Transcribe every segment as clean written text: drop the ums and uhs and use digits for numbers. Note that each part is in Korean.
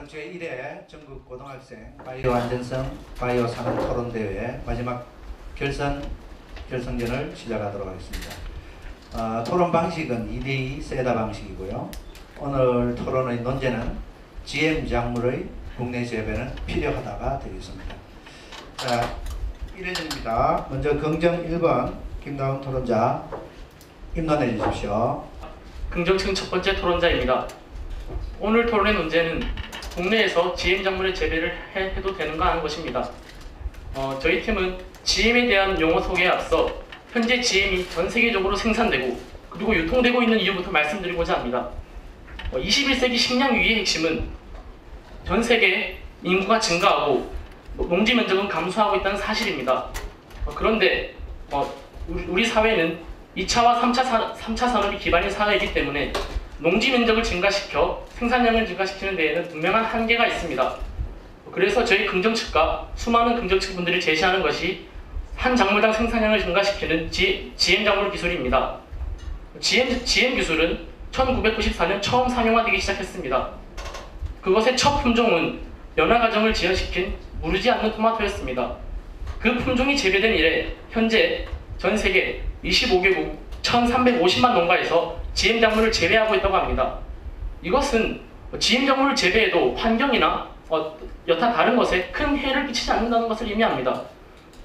제1회 전국 고등학생 바이오 안전성 바이오 산업 토론 대회 마지막 결승전을 시작하도록 하겠습니다. 토론 방식은 2대2 세다 방식이고요. 오늘 토론의 논제는 GM 작물의 국내 재배는 필요하다가 되겠습니다. 자, 1회전입니다. 먼저 긍정 1번 김다운 토론자 입론해 주십시오. 긍정층 첫 번째 토론자입니다. 오늘 토론의 논제는 국내에서 GM 작물의 재배를 해도 되는가 하는 것입니다. 저희 팀은 GM에 대한 용어 소개에 앞서 현재 GM이 전 세계적으로 생산되고 그리고 유통되고 있는 이유부터 말씀드리고자 합니다. 21세기 식량 위기의 핵심은 전 세계 인구가 증가하고 농지 면적은 감소하고 있다는 사실입니다. 그런데 우리 사회는 2차와 3차 산업이 기반인 사회이기 때문에 농지 면적을 증가시켜 생산량을 증가시키는 데에는 분명한 한계가 있습니다. 그래서 저희 긍정측과 수많은 긍정측 분들이 제시하는 것이 한 작물당 생산량을 증가시키는 GM 작물 기술입니다. GM 기술은 1994년 처음 상용화되기 시작했습니다. 그것의 첫 품종은 연화 과정을 지연시킨 무르지 않는 토마토였습니다. 그 품종이 재배된 이래 현재 전 세계 25개국 1350만 농가에서 GM 작물을 재배하고 있다고 합니다. 이것은 GM 작물을 재배해도 환경이나 여타 다른 것에 큰 해를 끼치지 않는다는 것을 의미합니다.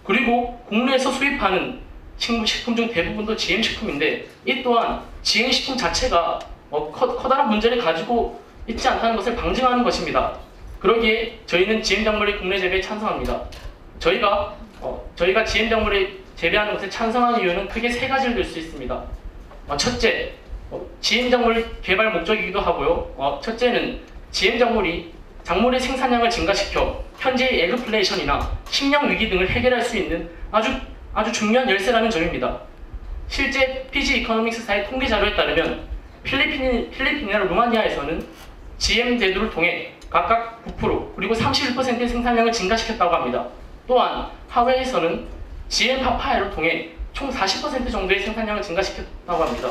그리고 국내에서 수입하는 식품 중 대부분도 GM 식품인데 이 또한 GM 식품 자체가 커다란 문제를 가지고 있지 않다는 것을 방증하는 것입니다. 그러기에 저희는 GM 작물의 국내 재배에 찬성합니다. 저희가 GM 작물을 재배하는 것에 찬성하는 이유는 크게 세 가지를 들 수 있습니다. 첫째, GM 작물 개발 목적이기도 하고요. 첫째는 GM 작물의 생산량을 증가시켜 현재의 에그플레이션이나 식량 위기 등을 해결할 수 있는 아주 중요한 열쇠라는 점입니다. 실제 피지 이코노믹스사의 통계 자료에 따르면 필리핀이나 루마니아에서는 GM 제도를 통해 각각 9% 그리고 31%의 생산량을 증가시켰다고 합니다. 또한 하웨이에서는 GM 파파야를 통해 총 40% 정도의 생산량을 증가시켰다고 합니다.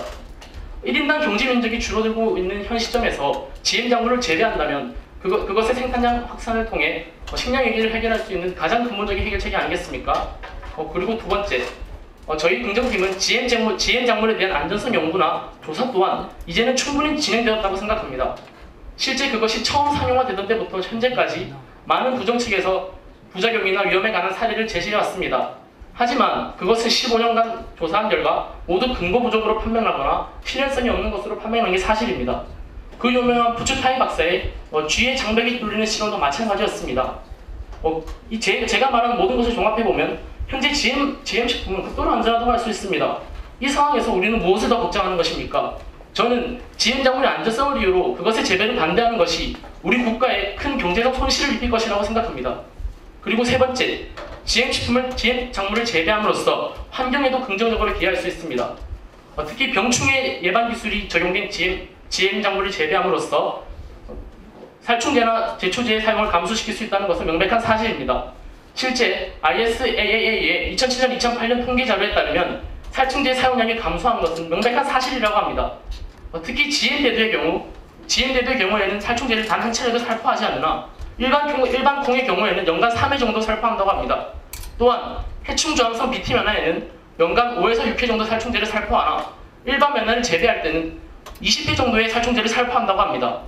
1인당 경제 면적이 줄어들고 있는 현 시점에서 GM 작물을 재배한다면 그것의 생산량 확산을 통해 식량 위기를 해결할 수 있는 가장 근본적인 해결책이 아니겠습니까? 그리고 두 번째, 저희 긍정팀은 GM 작물에 대한 안전성 연구나 조사 또한 이제는 충분히 진행되었다고 생각합니다. 실제 그것이 처음 상용화되던 때부터 현재까지 많은 부정 측에서 부작용이나 위험에 관한 사례를 제시해왔습니다. 하지만 그것은 15년간 조사한 결과 모두 근거 부족으로 판명하거나 실현성이 없는 것으로 판명한 게 사실입니다. 그 유명한 부츠타이 박사의 쥐의 장벽이 뚫리는 실험도 마찬가지였습니다. 제가 말한 모든 것을 종합해보면 현재 GM 식품은 극도로 안전하다고 할 수 있습니다. 이 상황에서 우리는 무엇을 더 걱정하는 것입니까? 저는 GM 작물의 안전성을 이유로 그것의 재배를 반대하는 것이 우리 국가에 큰 경제적 손실을 입힐 것이라고 생각합니다. 그리고 세 번째, GM 작물을 재배함으로써 환경에도 긍정적으로 기여할 수 있습니다. 특히 병충해 예방 기술이 적용된 GM 작물을 재배함으로써 살충제나 제초제의 사용을 감소시킬 수 있다는 것은 명백한 사실입니다. 실제 ISAA의 2007년, 2008년 통계 자료에 따르면 살충제 사용량이 감소한 것은 명백한 사실이라고 합니다. 특히 GM 대두의 경우에는 살충제를 단 한 차례도 살포하지 않으나 일반 콩의 경우에는 연간 3회 정도 살포한다고 합니다. 또한 해충 저항성 BT 면화에는 연간 5에서 6회 정도 살충제를 살포하나 일반 면화를 재배할 때는 20회 정도의 살충제를 살포한다고 합니다.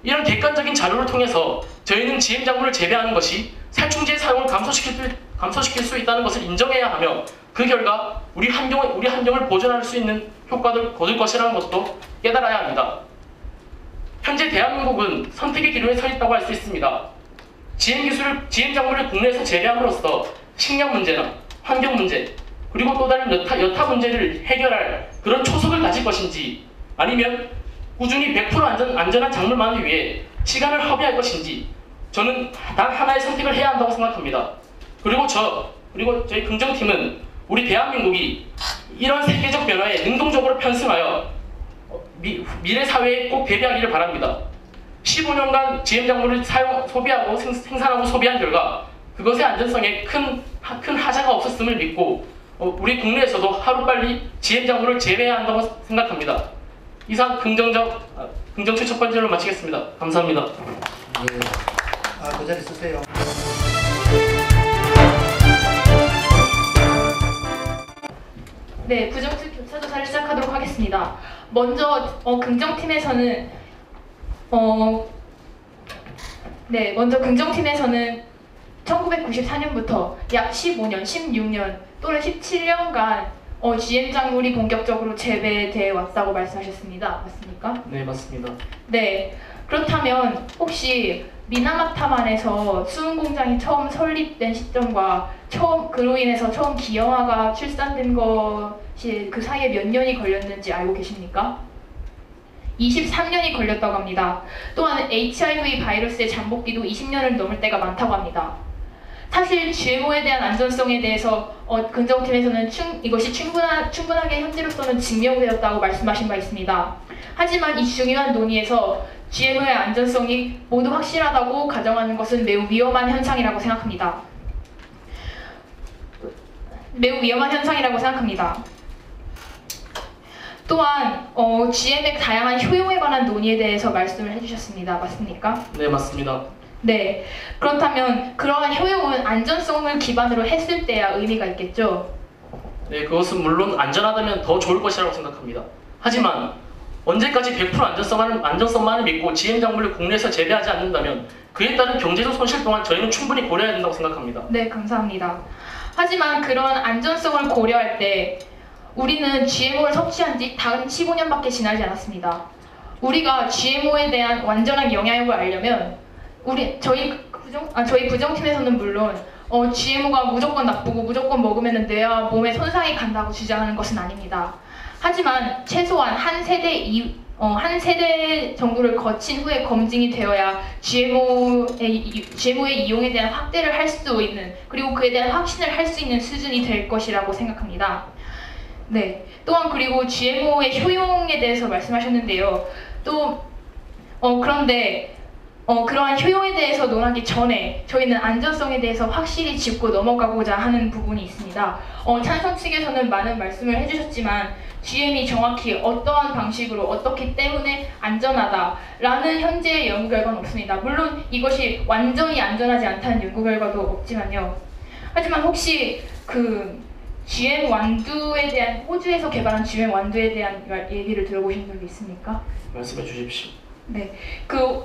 이런 객관적인 자료를 통해서 저희는 GM 작물을 재배하는 것이 살충제의 사용을 감소시킬 수 있다는 것을 인정해야 하며 그 결과 우리 환경을 보존할 수 있는 효과를 거둘 것이라는 것도 깨달아야 합니다. 현재 대한민국은 선택의 기로에 서 있다고 할 수 있습니다. GM 작물을 국내에서 재배함으로써 식량 문제나 환경 문제, 그리고 또 다른 여타 문제를 해결할 그런 초석을 가질 것인지 아니면 꾸준히 100% 안전한 작물만을 위해 시간을 허비할 것인지 저는 단 하나의 선택을 해야 한다고 생각합니다. 그리고 저희 긍정팀은 우리 대한민국이 이런 세계적 변화에 능동적으로 편승하여 미래 사회에 꼭 대비하기를 바랍니다. 15년간 GM 작물을 소비하고 생산하고 소비한 결과 그것의 안전성에 큰 하자가 없었음을 믿고 우리 국내에서도 하루빨리 GM 작물을 재배해야 한다고 생각합니다. 이상 긍정측 첫 번째로 마치겠습니다. 감사합니다. 예. 그 자리 쓰세요. 네, 부정책 교차조사를 시작하도록 하겠습니다. 먼저 긍정팀에서는 긍정팀에서는 1994년부터 약 15년, 16년 또는 17년간 GM 작물이 본격적으로 재배되어 왔다고 말씀하셨습니다. 맞습니까? 네, 맞습니다. 네. 그렇다면 혹시 미나마타만에서 수은 공장이 처음 설립된 시점과 그로 인해서 처음 기형아가 출산된 것이 그 사이에 몇 년이 걸렸는지 알고 계십니까? 23년이 걸렸다고 합니다. 또한 HIV 바이러스의 잠복기도 20년을 넘을 때가 많다고 합니다. 사실 GMO에 대한 안전성에 대해서 긍정팀에서는 이것이 충분하게 현재로서는 증명되었다고 말씀하신 바 있습니다. 하지만 이 중요한 논의에서 GMO의 안전성이 모두 확실하다고 가정하는 것은 매우 위험한 현상이라고 생각합니다. 또한 GM의 다양한 효용에 관한 논의에 대해서 말씀을 해주셨습니다. 맞습니까? 네, 맞습니다. 네. 그렇다면 그러한 효용은 안전성을 기반으로 했을 때야 의미가 있겠죠? 네, 그것은 물론 안전하다면 더 좋을 것이라고 생각합니다. 하지만 언제까지 100% 안전성만을 믿고 GM 작물을 국내에서 재배하지 않는다면 그에 따른 경제적 손실 동안 저희는 충분히 고려해야 된다고 생각합니다. 네, 감사합니다. 하지만 그런 안전성을 고려할 때 우리는 GMO를 섭취한 지 단 15년밖에 지나지 않았습니다. 우리가 GMO에 대한 완전한 영향력을 알려면 저희 부정팀에서는 물론 GMO가 무조건 나쁘고 무조건 먹으면 뇌와 몸에 손상이 간다고 주장하는 것은 아닙니다. 하지만 최소한 한 세대 정도를 거친 후에 검증이 되어야 GMO의 이용에 대한 확대를 할 수 있는, 그리고 그에 대한 확신을 할 수 있는 수준이 될 것이라고 생각합니다. 네. 또한 그리고 GMO의 효용에 대해서 말씀하셨는데요. 그런데 그러한 효용에 대해서 논하기 전에 저희는 안전성에 대해서 확실히 짚고 넘어가고자 하는 부분이 있습니다. 찬성 측에서는 많은 말씀을 해주셨지만 GM이 정확히 어떠한 방식으로 어떻기 때문에 안전하다라는 현재의 연구 결과는 없습니다. 물론 이것이 완전히 안전하지 않다는 연구 결과도 없지만요. 하지만 혹시 GM 완두에 대한, 호주에서 개발한 GM 완두에 대한 얘기를 들어보신 적이 있습니까? 말씀해 주십시오. 네,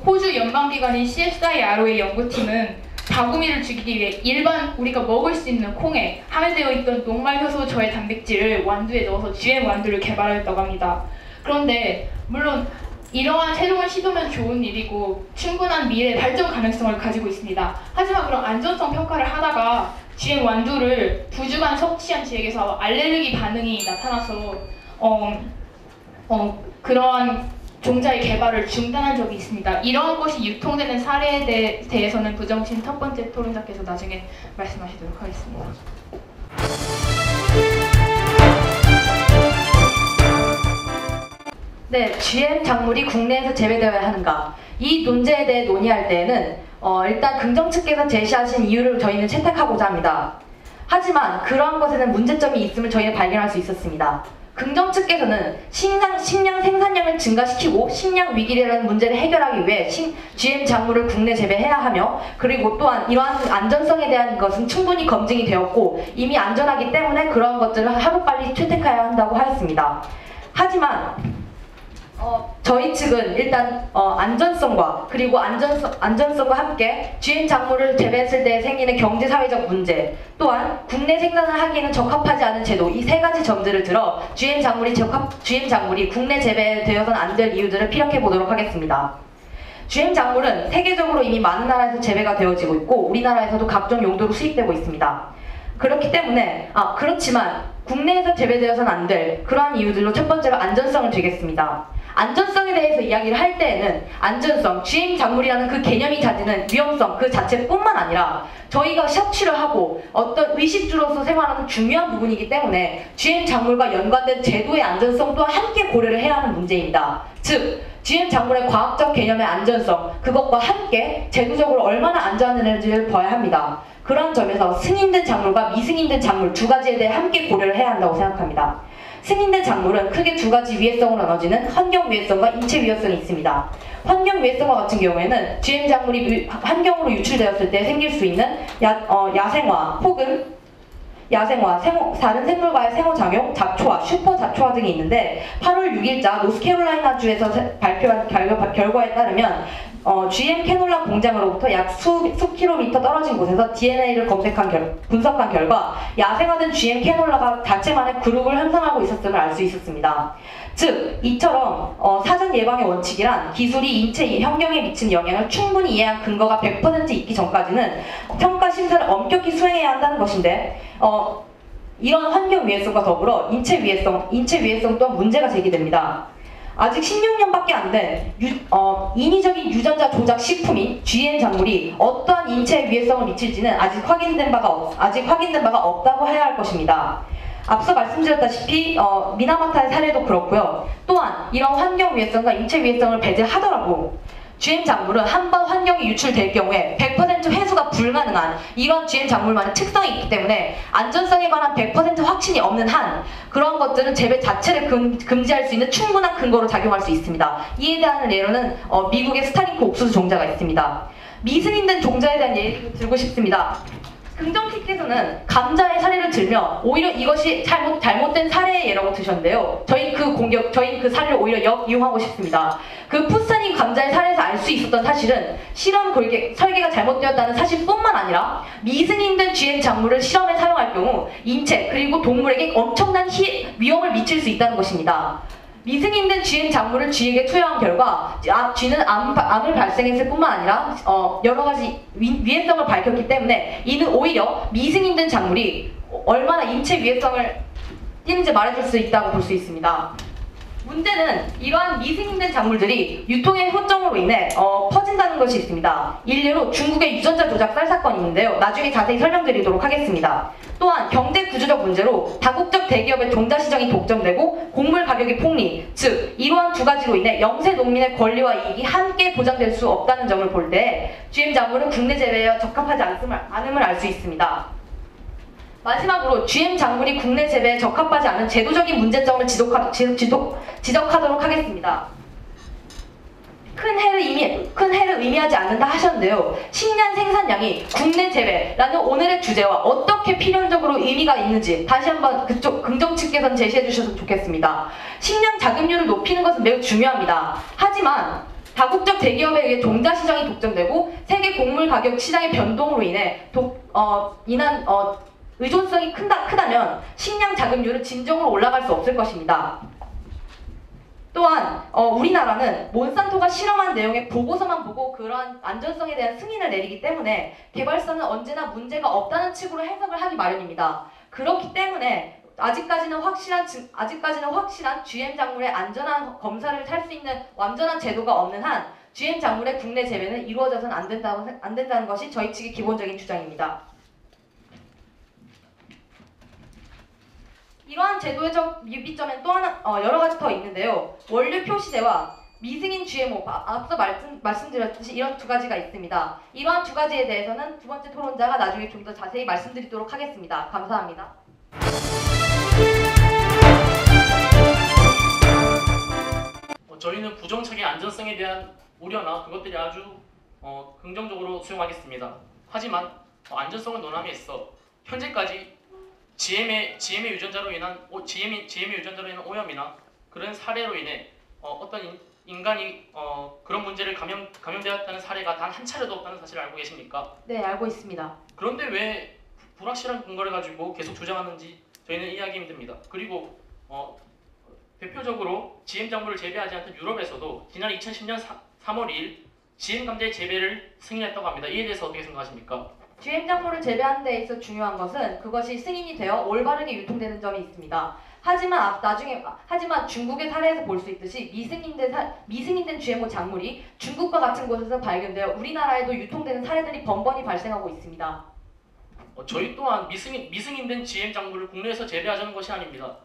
호주 연방기관인 CSIRO의 연구팀은 다구미를 죽이기 위해 일반 우리가 먹을 수 있는 콩에 함유되어 있던 녹말효소 저해 단백질을 완두에 넣어서 GM 완두를 개발하였다고 합니다. 그런데 물론 이러한 새로운 시도면 좋은 일이고 충분한 미래 발전 가능성을 가지고 있습니다. 하지만 그런 안전성 평가를 하다가 GM 완두를 2주간 섭취한 지역에서 알레르기 반응이 나타나서 그러한 종자의 개발을 중단한 적이 있습니다. 이러한 것이 유통되는 사례에 대해서는 부정팀 첫 번째 토론자께서 나중에 말씀하시도록 하겠습니다. 네, GM 작물이 국내에서 재배되어야 하는가? 이 논제에 대해 논의할 때에는 일단 긍정 측께서 제시하신 이유를 저희는 채택하고자 합니다. 하지만 그러한 것에는 문제점이 있음을 저희는 발견할 수 있었습니다. 긍정 측께서는 식량 생산량을 증가시키고 식량 위기라는 문제를 해결하기 위해 GM 작물을 국내 재배해야 하며, 그리고 또한 이러한 안전성에 대한 것은 충분히 검증이 되었고 이미 안전하기 때문에 그러한 것들을 하루빨리 채택해야 한다고 하였습니다. 하지만 저희 측은 일단 안전성과 그리고 안전성과 함께 GM 작물을 재배했을 때 생기는 경제사회적 문제, 또한 국내 생산을 하기에는 적합하지 않은 제도, 이 세 가지 점들을 들어 GM 작물이 국내 재배되어서는 안 될 이유들을 피력해 보도록 하겠습니다. GM 작물은 세계적으로 이미 많은 나라에서 재배가 되어지고 있고 우리나라에서도 각종 용도로 수입되고 있습니다. 그렇기 때문에 그렇지만 국내에서 재배되어서는 안 될 그러한 이유들로 첫 번째로 안전성을 드리겠습니다. 안전성에 대해서 이야기를 할 때에는 안전성, GM 작물이라는 그 개념이 가지는 위험성 그 자체뿐만 아니라 저희가 섭취를 하고 어떤 의식주로서 생활하는 중요한 부분이기 때문에 GM 작물과 연관된 제도의 안전성 또한 함께 고려를 해야 하는 문제입니다. 즉, GM 작물의 과학적 개념의 안전성, 그것과 함께 제도적으로 얼마나 안전한지를 봐야 합니다. 그런 점에서 승인된 작물과 미승인된 작물 두 가지에 대해 함께 고려를 해야 한다고 생각합니다. 승인된 작물은 크게 두 가지 위해성으로 나눠지는 환경 위해성과 인체 위해성이 있습니다. 환경 위해성과 같은 경우에는 GM 작물이 환경으로 유출되었을 때 생길 수 있는 야생화 혹은 다른 생물과의 생호작용, 잡초화, 슈퍼 잡초화 등이 있는데 8월 6일자 노스캐롤라이나주에서 발표한 결과에 따르면 GM 캐놀라 공장으로부터 약 수 킬로미터 떨어진 곳에서 DNA를 분석한 결과 야생화된 GM 캐놀라가 자체만의 그룹을 형성하고 있었음을 알 수 있었습니다. 즉, 이처럼 사전 예방의 원칙이란 기술이 인체 환경에 미치는 영향을 충분히 이해한 근거가 100% 있기 전까지는 평가 심사를 엄격히 수행해야 한다는 것인데 이런 환경 위해성과 더불어 인체 위해성 또한 문제가 제기됩니다. 아직 16년밖에 안 된 인위적인 유전자 조작 식품인 GM 작물이 어떠한 인체 위해성을 미칠지는 아직 확인된 바가 없다고 해야 할 것입니다. 앞서 말씀드렸다시피 미나마타의 사례도 그렇고요. 또한 이런 환경 위해성과 인체 위해성을 배제하더라도 GM 작물은 한번 환경에 유출될 경우에 100% 회수가 불가능한 이런 GM 작물만의 특성이 있기 때문에 안전성에 관한 100% 확신이 없는 한 그런 것들은 재배 자체를 금지할 수 있는 충분한 근거로 작용할 수 있습니다. 이에 대한 예로는 미국의 스타링크 옥수수 종자가 있습니다. 미승인된 종자에 대한 예를 들고 싶습니다. 긍정식께서는 감자의 사례를 들며 오히려 이것이 잘못된 사례의 예라고 드셨는데요. 저희 그 사례를 오히려 역이용하고 싶습니다. 그 푸사닌 감자의 사례에서 알 수 있었던 사실은 실험 설계가 잘못되었다는 사실뿐만 아니라 미승인된 GM 작물을 실험에 사용할 경우 인체 그리고 동물에게 엄청난 위험을 미칠 수 있다는 것입니다. 미승인된 GM 작물을 쥐에게 투여한 결과 쥐는 암을 발생했을 뿐만 아니라 여러 가지 위해성을 밝혔기 때문에 이는 오히려 미승인된 작물이 얼마나 인체 위해성을 띠는지 말해줄 수 있다고 볼 수 있습니다. 문제는 이러한 미승인된 작물들이 유통의 허점으로 인해 퍼진다는 것이 있습니다. 일례로 중국의 유전자 조작 쌀 사건이 있는데요. 나중에 자세히 설명드리도록 하겠습니다. 또한 경제 구조적 문제로 다국적 대기업의 종자 시장이 독점되고 곡물 가격이 폭리, 즉 이러한 두 가지로 인해 영세 농민의 권리와 이익이 함께 보장될 수 없다는 점을 볼 때 GM 작물은 국내 재배에 적합하지 않음을 알 수 있습니다. 마지막으로 GM 작물이 국내 재배에 적합하지 않은 제도적인 문제점을 지적하도록 하겠습니다. 큰 해를 의미하지 않는다 하셨는데요. 식량 생산량이 국내 재배라는 오늘의 주제와 어떻게 필연적으로 의미가 있는지 다시 한번 그쪽 긍정 측에서는 제시해 주셔서 좋겠습니다. 식량 자급률을 높이는 것은 매우 중요합니다. 하지만 다국적 대기업에 의해 종자 시장이 독점되고 세계 곡물 가격 시장의 변동으로 인해 의존성이 크다면 식량 자급률은 진정으로 올라갈 수 없을 것입니다. 또한 우리나라는 몬산토가 실험한 내용의 보고서만 보고 그러한 안전성에 대한 승인을 내리기 때문에 개발사는 언제나 문제가 없다는 측으로 해석을 하기 마련입니다. 그렇기 때문에 아직까지는 확실한 GM 작물의 안전한 검사를 할 수 있는 완전한 제도가 없는 한 GM 작물의 국내 재배는 이루어져서는 안 된다는 것이 저희 측의 기본적인 주장입니다. 이러한 제도적 미비점엔 또 하나 여러 가지 더 있는데요. 원료 표시제와 미승인 GMO, 앞서 말씀드렸듯이 이런 두 가지가 있습니다. 이러한 두 가지에 대해서는 두 번째 토론자가 나중에 좀 더 자세히 말씀드리도록 하겠습니다. 감사합니다. 저희는 부정책의 안전성에 대한 우려나 그것들이 아주 긍정적으로 수용하겠습니다. 하지만 안전성을 논함에 있어 현재까지 GM의 유전자로 인한 오염이나 그런 사례로 인해 어떤 인간이 그런 문제를 감염되었다는 사례가 단 한 차례도 없다는 사실을 알고 계십니까? 네, 알고 있습니다. 그런데 왜 불확실한 근거를 가지고 계속 주장하는지 저희는 이해하기 힘듭니다. 그리고 대표적으로 GM 작물을 재배하지 않던 유럽에서도 지난 2010년 3월 2일 GM 감자의 재배를 승인했다고 합니다. 이에 대해서 어떻게 생각하십니까? GM 작물을 재배하는 데 있어 중요한 것은 그것이 승인이 되어 올바르게 유통되는 점이 있습니다. 하지만 중국의 사례에서 볼 수 있듯이 미승인된 GMO 작물이 중국과 같은 곳에서 발견되어 우리나라에도 유통되는 사례들이 번번이 발생하고 있습니다. 저희 또한 미승인된 GM 작물을 국내에서 재배하자는 것이 아닙니다.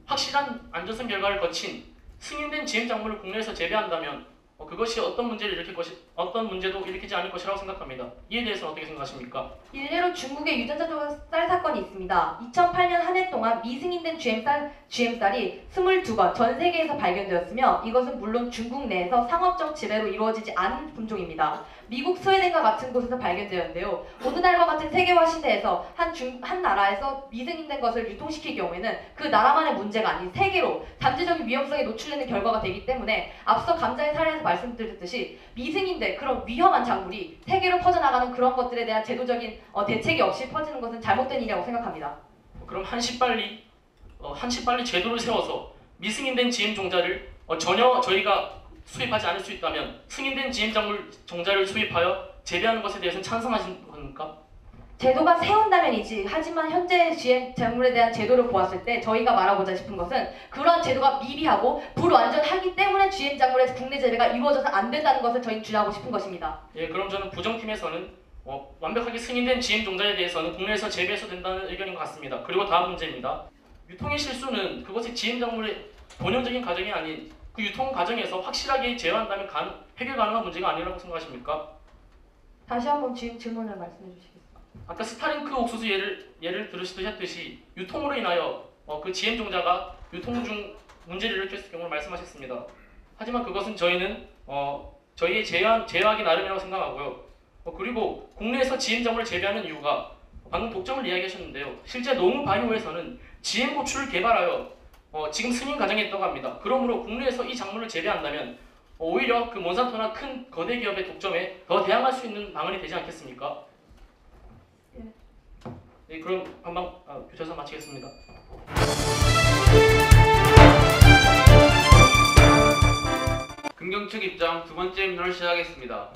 확실한 안전성 결과를 거친 승인된 GM 작물을 국내에서 재배한다면 그것이 어떤 문제도 일으키지 않을 것이라고 생각합니다. 이에 대해서는 어떻게 생각하십니까? 일례로 중국의 유전자 조작 사건이 있습니다. 2008년 한 해 동안 미승인된 GM쌀이 22건 전 세계에서 발견되었으며 이것은 물론 중국 내에서 상업적 지배로 이루어지지 않은 품종입니다. 미국, 스웨덴과 같은 곳에서 발견되었는데요. 오늘날과 같은 세계화 시대에서 한 나라에서 미승인된 것을 유통시킬 경우에는 그 나라만의 문제가 아닌 세계로 잠재적인 위험성에 노출되는 결과가 되기 때문에 앞서 감자의 사례에서 말씀드렸듯이 미승인된 그런 위험한 작물이 세계로 퍼져나가는 그런 것들에 대한 제도적인 대책이 없이 퍼지는 것은 잘못된 일이라고 생각합니다. 그럼 한시빨리 제도를 세워서 미승인된 GM 종자를 전혀 저희가 수입하지 않을 수 있다면 승인된 GM 종자를 수입하여 재배하는 것에 대해서는 찬성하시는 겁니까? 제도가 세운다면이지. 하지만 현재 GM 작물에 대한 제도를 보았을 때 저희가 말하고자 싶은 것은 그러한 제도가 미비하고 불완전하기 때문에 GM 작물의 국내 재배가 이루어져서 안 된다는 것을 저희는 주장하고 싶은 것입니다. 예, 그럼 저는 부정팀에서는 완벽하게 승인된 GM 종자에 대해서는 국내에서 재배해서 된다는 의견인 것 같습니다. 그리고 다음 문제입니다. 유통의 실수는 그것이 GM 작물의 본연적인 과정이 아닌 그 유통 과정에서 확실하게 제어한다면 해결 가능한 문제가 아니라고 생각하십니까? 다시 한번 질문을 말씀해 주시겠습니까? 아까 스타링크 옥수수 예를 들으셨듯이 유통으로 인하여 그 GM 종자가 유통 중 문제를 일으켰을 경우를 말씀하셨습니다. 하지만 그것은 저희는 저희의 제어하기 나름이라고 생각하고요. 그리고 국내에서 GM 작물을 재배하는 이유가 방금 독점을 이야기하셨는데요. 실제 농우 바이오에서는 GM 고추를 개발하여 지금 승인 과정에 있다고 합니다. 그러므로 국내에서 이 작물을 재배한다면 오히려 그 몬산토나 큰 거대 기업의 독점에 더 대항할 수 있는 방안이 되지 않겠습니까? 네, 그럼 한번 교차서 마치겠습니다. 긍정 측 입장 두 번째 입론을 시작하겠습니다.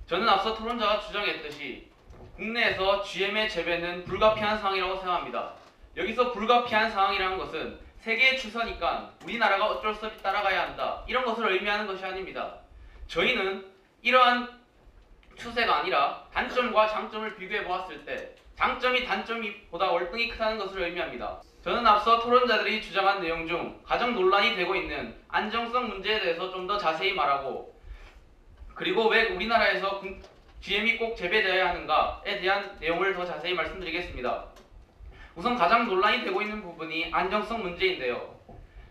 저는 앞서 토론자가 주장했듯이 국내에서 GM의 재배는 불가피한 상황이라고 생각합니다. 여기서 불가피한 상황이라는 것은 세계의 추세니까 우리나라가 어쩔 수 없이 따라가야 한다, 이런 것을 의미하는 것이 아닙니다. 저희는 이러한 추세가 아니라 단점과 장점을 비교해 보았을 때 장점이 단점보다 월등히 크다는 것을 의미합니다. 저는 앞서 토론자들이 주장한 내용 중 가장 논란이 되고 있는 안정성 문제에 대해서 좀 더 자세히 말하고, 그리고 왜 우리나라에서 GM이 꼭 재배되어야 하는가에 대한 내용을 더 자세히 말씀드리겠습니다. 우선 가장 논란이 되고 있는 부분이 안정성 문제인데요.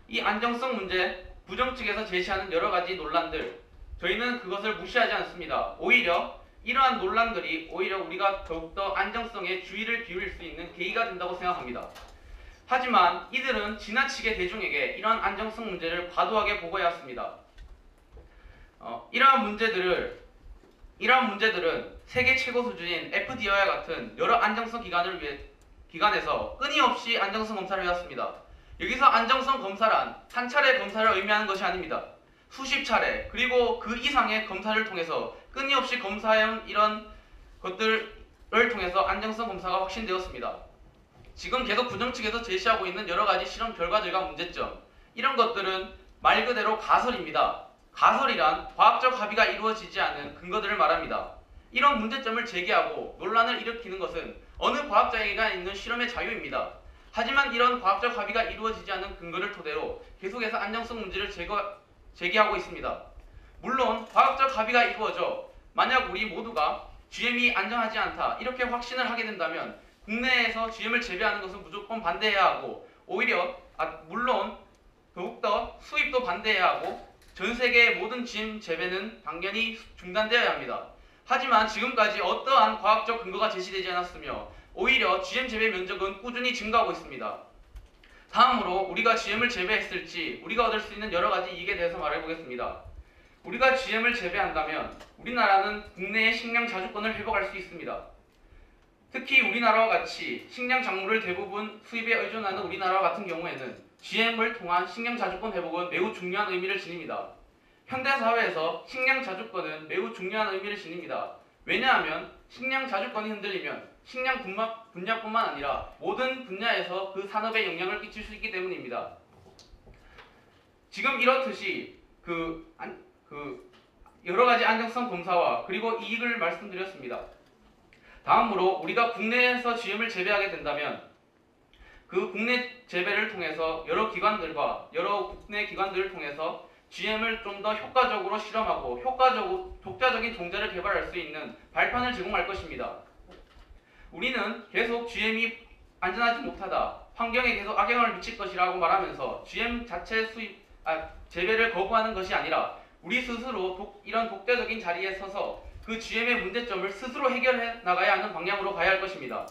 이 안정성 문제, 부정 측에서 제시하는 여러 가지 논란들, 저희는 그것을 무시하지 않습니다. 오히려 이러한 논란들이 오히려 우리가 더욱더 안정성에 주의를 기울일 수 있는 계기가 된다고 생각합니다. 하지만 이들은 지나치게 대중에게 이러한 안정성 문제를 과도하게 보고해야 합니다. 이러한 문제들은 세계 최고 수준인 FDA와 같은 여러 안정성 기관에서 끊임없이 안정성 검사를 해왔습니다. 여기서 안정성 검사란 한 차례 검사를 의미하는 것이 아닙니다. 수십 차례, 그리고 그 이상의 검사를 통해서 끊임없이 검사해온 이런 것들을 통해서 안정성 검사가 확신되었습니다. 지금 계속 부정 측에서 제시하고 있는 여러 가지 실험 결과들과 문제점, 이런 것들은 말 그대로 가설입니다. 가설이란 과학적 합의가 이루어지지 않은 근거들을 말합니다. 이런 문제점을 제기하고 논란을 일으키는 것은 어느 과학자에게나 있는 실험의 자유입니다. 하지만 이런 과학적 합의가 이루어지지 않은 근거를 토대로 계속해서 안정성 문제를 제기하고 있습니다. 물론 과학적 합의가 이루어져 만약 우리 모두가 GM이 안전하지 않다, 이렇게 확신을 하게 된다면 국내에서 GM을 재배하는 것은 무조건 반대해야 하고, 오히려 물론 더욱더 수입도 반대해야 하고 전 세계의 모든 GM 재배는 당연히 중단되어야 합니다. 하지만 지금까지 어떠한 과학적 근거가 제시되지 않았으며 오히려 GM 재배 면적은 꾸준히 증가하고 있습니다. 다음으로 우리가 GM을 재배했을지 우리가 얻을 수 있는 여러 가지 이익에 대해서 말해보겠습니다. 우리가 GM을 재배한다면 우리나라는 국내의 식량 자주권을 회복할 수 있습니다. 특히 우리나라와 같이 식량 작물을 대부분 수입에 의존하는 우리나라와 같은 경우에는 GM을 통한 식량 자주권 회복은 매우 중요한 의미를 지닙니다. 현대사회에서 식량 자주권은 매우 중요한 의미를 지닙니다. 왜냐하면 식량 자주권이 흔들리면 식량 분야뿐만 아니라 모든 분야에서 그 산업에 영향을 끼칠 수 있기 때문입니다. 지금 이렇듯이 여러 가지 안정성 검사와 그리고 이익을 말씀드렸습니다. 다음으로 우리가 국내에서 GM을 재배하게 된다면 그 국내 재배를 통해서 여러 국내 기관들을 통해서 GM을 좀 더 효과적으로 실험하고 독자적인 종자를 개발할 수 있는 발판을 제공할 것입니다. 우리는 계속 GM이 안전하지 못하다, 환경에 계속 악영향을 미칠 것이라고 말하면서 GM 자체 재배를 거부하는 것이 아니라 우리 스스로 이런 독자적인 자리에 서서 그 GM의 문제점을 스스로 해결해 나가야 하는 방향으로 가야 할 것입니다.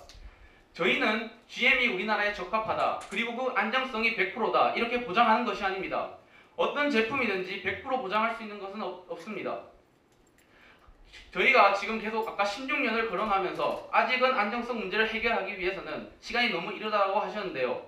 저희는 GM이 우리나라에 적합하다, 그리고 그 안정성이 100%다 이렇게 보장하는 것이 아닙니다. 어떤 제품이든지 100% 보장할 수 있는 것은 없습니다. 저희가 지금 계속 아까 16년을 거론하면서 아직은 안정성 문제를 해결하기 위해서는 시간이 너무 이르다고 하셨는데요.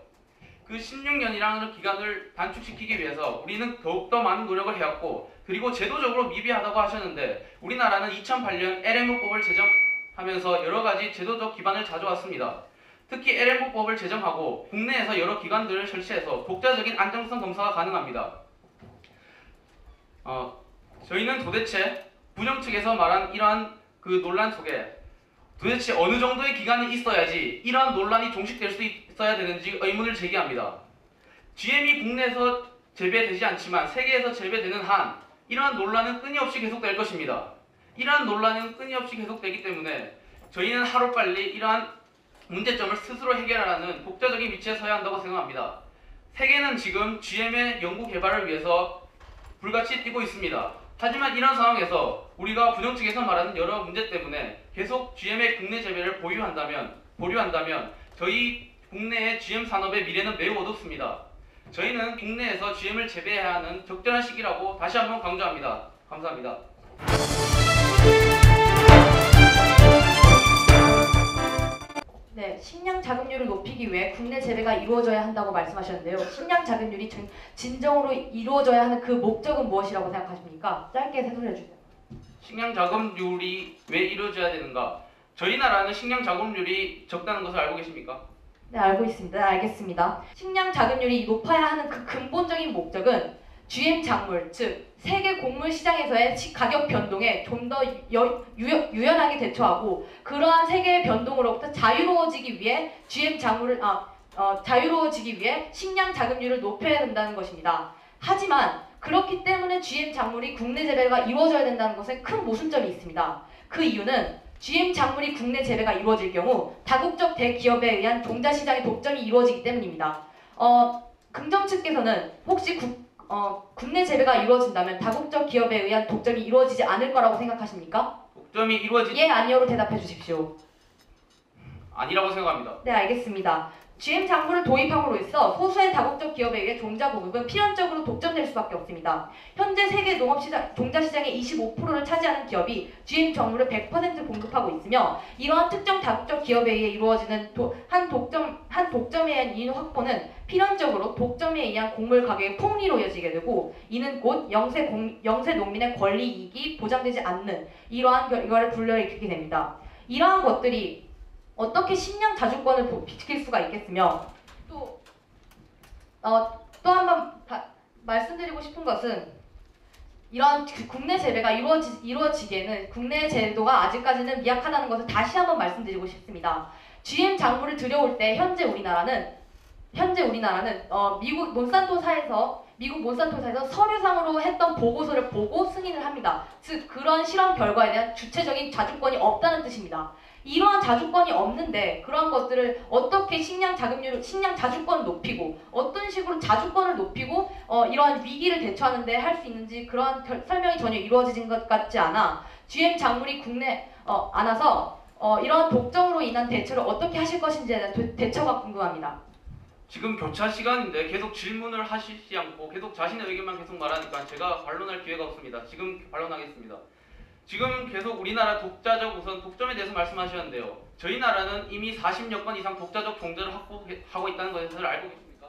그 16년이라는 기간을 단축시키기 위해서 우리는 더욱더 많은 노력을 해왔고, 그리고 제도적으로 미비하다고 하셨는데 우리나라는 2008년 LMO법을 제정하면서 여러 가지 제도적 기반을 다져왔습니다. 특히 LMO법을 제정하고 국내에서 여러 기관들을 설치해서 독자적인 안정성 검사가 가능합니다. 저희는 도대체 부정 측에서 말한 이러한 그 논란 속에 도대체 어느 정도의 기간이 있어야지 이러한 논란이 종식될 수 있어야 되는지 의문을 제기합니다. GM이 국내에서 재배되지 않지만 세계에서 재배되는 한 이러한 논란은 끊임없이 계속될 것입니다. 이러한 논란은 끊임없이 계속되기 때문에 저희는 하루빨리 이러한 문제점을 스스로 해결하라는 독자적인 위치에 서야 한다고 생각합니다. 세계는 지금 GM의 연구 개발을 위해서 불같이 뛰고 있습니다. 하지만 이런 상황에서 우리가 부정 측에서 말하는 여러 문제 때문에 계속 GM의 국내 재배를 보류한다면 저희 국내의 GM 산업의 미래는 매우 어둡습니다. 저희는 국내에서 GM을 재배해야 하는 적절한 시기라고 다시 한번 강조합니다. 감사합니다. 네, 식량 자급률을 높이기 위해 국내 재배가 이루어져야 한다고 말씀하셨는데요. 식량 자급률이 진정으로 이루어져야 하는 그 목적은 무엇이라고 생각하십니까? 짧게 해설해 주세요. 식량 자급률이 왜 이루어져야 되는가? 저희 나라는 식량 자급률이 적다는 것을 알고 계십니까? 네, 알고 있습니다. 알겠습니다. 식량 자급률이 높아야 하는 그 근본적인 목적은 GM 작물, 즉 세계 곡물 시장에서의 가격 변동에 좀 더 유연하게 대처하고 그러한 세계의 변동으로부터 자유로워지기 위해 자유로워지기 위해 식량 자급률을 높여야 된다는 것입니다. 하지만 그렇기 때문에 GM 작물이 국내 재배가 이루어져야 된다는 것에 큰 모순점이 있습니다. 그 이유는 GM 작물이 국내 재배가 이루어질 경우 다국적 대기업에 의한 종자 시장의 독점이 이루어지기 때문입니다. 긍정 측에서는 혹시 국내 재배가 이루어진다면 다국적 기업에 의한 독점이 이루어지지 않을 거라고 생각하십니까? 독점이 이루어지지 예, 아니요로 대답해 주십시오. 아니라고 생각합니다. 네, 알겠습니다. GM 작물을 도입함으로써 소수의 다국적 기업에 의해 종자 공급은 필연적으로 독점될 수밖에 없습니다. 현재 세계 농업시장 종자 시장의 25%를 차지하는 기업이 GM 작물을 100% 공급하고 있으며 이러한 특정 다국적 기업에 의해 이루어지는 한 독점에 의한 이윤 확보는 필연적으로 독점에 의한 곡물 가격의 폭리로 이어지게 되고 이는 곧 영세 농민의 권리 이익이 보장되지 않는 이러한 결과를 불러일으키게 됩니다. 이러한 것들이 어떻게 식량 자주권을 지킬 수가 있겠으며 또 한 번 말씀드리고 싶은 것은 이런 국내 재배가 이루어지기에는 국내 제도가 아직까지는 미약하다는 것을 다시 한번 말씀드리고 싶습니다. GM 작물을 들여올 때 현재 우리나라는 미국 몬산토사에서 서류상으로 했던 보고서를 보고 승인을 합니다. 즉 그런 실험 결과에 대한 주체적인 자주권이 없다는 뜻입니다. 이러한 자주권이 없는데 그러한 것들을 어떻게 식량 자주권을 높이고 어떤 식으로 자주권을 높이고 이러한 위기를 대처하는 데 할 수 있는지 그러한 설명이 전혀 이루어진 것 같지 않아 GM 작물이 국내 안아서 이러한 독점으로 인한 대처를 어떻게 하실 것인지에 대한 대처가 궁금합니다. 지금 교차 시간인데 계속 질문을 하시지 않고 계속 자신의 의견만 계속 말하니까 제가 반론할 기회가 없습니다. 지금 반론하겠습니다. 지금 계속 우리나라 우선 독점에 대해서 말씀하셨는데요. 저희 나라는 이미 40여 건 이상 독자적 종자를 확보하고 있다는 것을 알고 계십니까?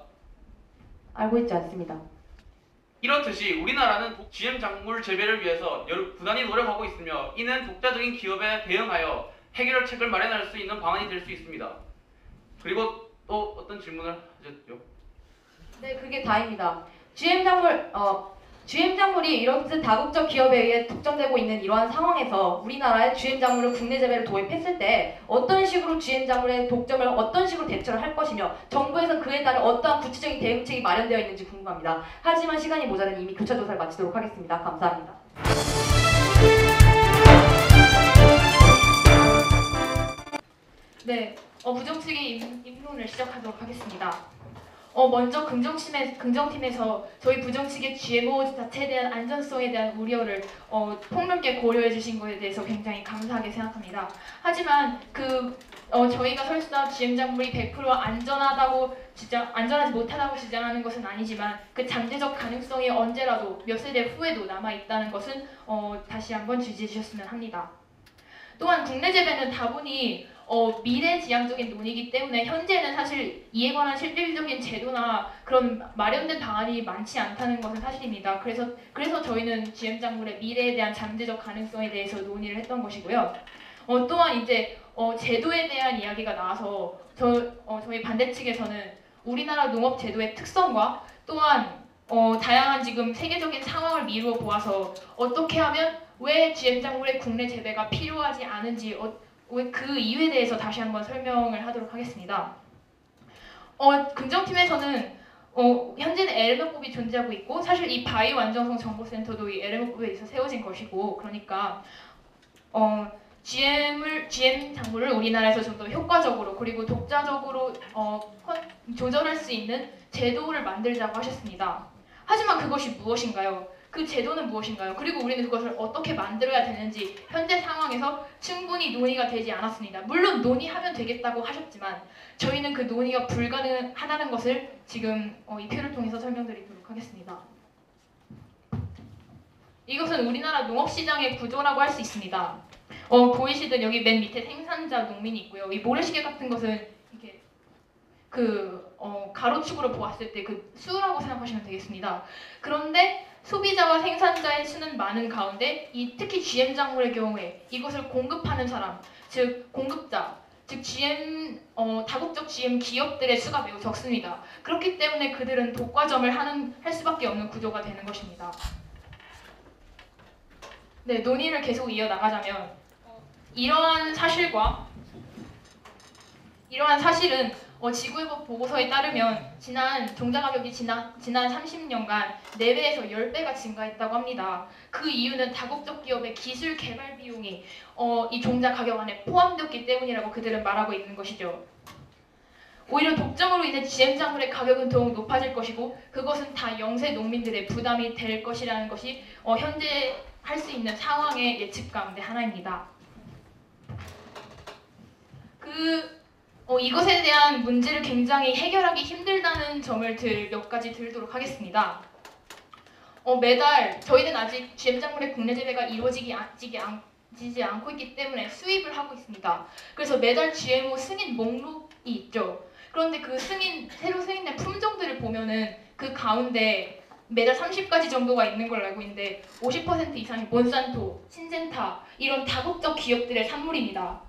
알고 있지 않습니다. 이렇듯이 우리나라는 GM 작물 재배를 위해서 부단히 노력하고 있으며 이는 독자적인 기업에 대응하여 해결책을 마련할 수 있는 방안이 될 수 있습니다. 그리고 또 어떤 질문을 하셨죠? 네, 그게 다입니다. GM 작물 GM 작물이 이렇듯 다국적 기업에 의해 독점되고 있는 이러한 상황에서 우리나라의 GM 작물을 국내 재배를 도입했을 때 어떤 식으로 GM 작물의 독점을 어떤 식으로 대처를 할 것이며 정부에서는 그에 따른 어떠한 구체적인 대응책이 마련되어 있는지 궁금합니다. 하지만 시간이 모자라니 이미 교차 조사를 마치도록 하겠습니다. 감사합니다. 네, 부정측의 입론을 시작하도록 하겠습니다. 먼저 긍정팀에서 저희 부정측의 GMO 자체에 대한 안전성에 대한 우려를 폭넓게 고려해 주신 것에 대해서 굉장히 감사하게 생각합니다. 하지만 저희가 설사 GM 작물이 100% 안전하지 못하다고 주장하는 것은 아니지만 그 잠재적 가능성이 언제라도 몇 세대 후에도 남아 있다는 것은 다시 한번 주지해 주셨으면 합니다. 또한 국내 재배는 다분히 미래지향적인 논의이기 때문에 현재는 사실 이에 관한 실질적인 제도나 그런 마련된 방안이 많지 않다는 것은 사실입니다. 그래서 저희는 GM 작물의 미래에 대한 잠재적 가능성에 대해서 논의를 했던 것이고요. 또한 이제 제도에 대한 이야기가 나와서 저희 반대 측에서는 우리나라 농업 제도의 특성과 또한 다양한 지금 세계적인 상황을 미루어 보아서 어떻게 하면 왜 GM 작물의 국내 재배가 필요하지 않은지 그 이유에 대해서 다시 한번 설명을 하도록 하겠습니다. 긍정팀에서는 현재는 LMF법이 존재하고 있고 사실 이 바이오 안정성 정보센터도 이 LMF법에 의해서 세워진 것이고 그러니까 GM 작물을 우리나라에서 좀 더 효과적으로 그리고 독자적으로 조절할 수 있는 제도를 만들자고 하셨습니다. 하지만 그것이 무엇인가요? 그 제도는 무엇인가요? 그리고 우리는 그것을 어떻게 만들어야 되는지 현재 상황에서 충분히 논의가 되지 않았습니다. 물론 논의하면 되겠다고 하셨지만 저희는 그 논의가 불가능하다는 것을 지금 이 표를 통해서 설명드리도록 하겠습니다. 이것은 우리나라 농업시장의 구조라고 할 수 있습니다. 보이시듯 여기 맨 밑에 생산자, 농민이 있고요. 이 모래시계 같은 것은 이렇게 가로축으로 보았을 때 그 수라고 생각하시면 되겠습니다. 그런데 소비자와 생산자의 수는 많은 가운데 특히 GM 작물의 경우에 이것을 공급하는 사람, 즉 공급자, 즉 다국적 GM 기업들의 수가 매우 적습니다. 그렇기 때문에 그들은 독과점을 할 수밖에 없는 구조가 되는 것입니다. 네, 논의를 계속 이어나가자면 이러한 사실은 지구회복 보고서에 따르면 종자 가격이 지난 30년간 4배에서 10배가 증가했다고 합니다. 그 이유는 다국적 기업의 기술 개발 비용이 이 종자 가격 안에 포함되었기 때문이라고 그들은 말하고 있는 것이죠. 오히려 독점으로 인해 GM 작물의 가격은 더욱 높아질 것이고 그것은 다 영세 농민들의 부담이 될 것이라는 것이 현재 할 수 있는 상황의 예측 가운데 하나입니다. 이것에 대한 문제를 굉장히 해결하기 힘들다는 점을 몇 가지 들도록 하겠습니다. 매달 저희는 아직 GM 작물의 국내 재배가 이루어지지 않고 있기 때문에 수입을 하고 있습니다. 그래서 매달 GMO 승인 목록이 있죠. 그런데 새로 승인된 품종들을 보면은 그 가운데 매달 30가지 정도가 있는 걸로 알고 있는데 50% 이상이 몬산토, 신젠타 이런 다국적 기업들의 산물입니다.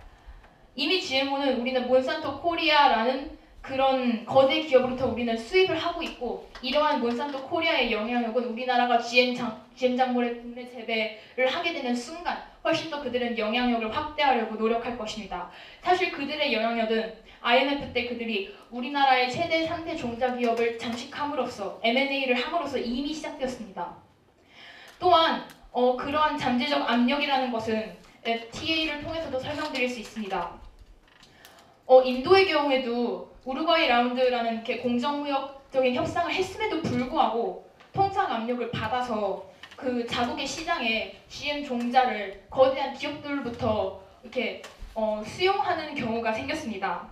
이미 GMO는 우리는 몬산토 코리아라는 그런 거대 기업으로부터 우리는 수입을 하고 있고 이러한 몬산토 코리아의 영향력은 우리나라가 GM 작물의 국내 재배를 하게 되는 순간 훨씬 더 그들은 영향력을 확대하려고 노력할 것입니다. 사실 그들의 영향력은 IMF 때 그들이 우리나라의 최대 3대 종자 기업을 장식함으로써 M&A를 함으로써 이미 시작되었습니다. 또한 그러한 잠재적 압력이라는 것은 FTA를 통해서도 설명드릴 수 있습니다. 인도의 경우에도 우루과이 라운드라는 이렇게 공정무역적인 협상을 했음에도 불구하고 통상 압력을 받아서 그 자국의 시장에 GM 종자를 거대한 기업들로부터 이렇게 수용하는 경우가 생겼습니다.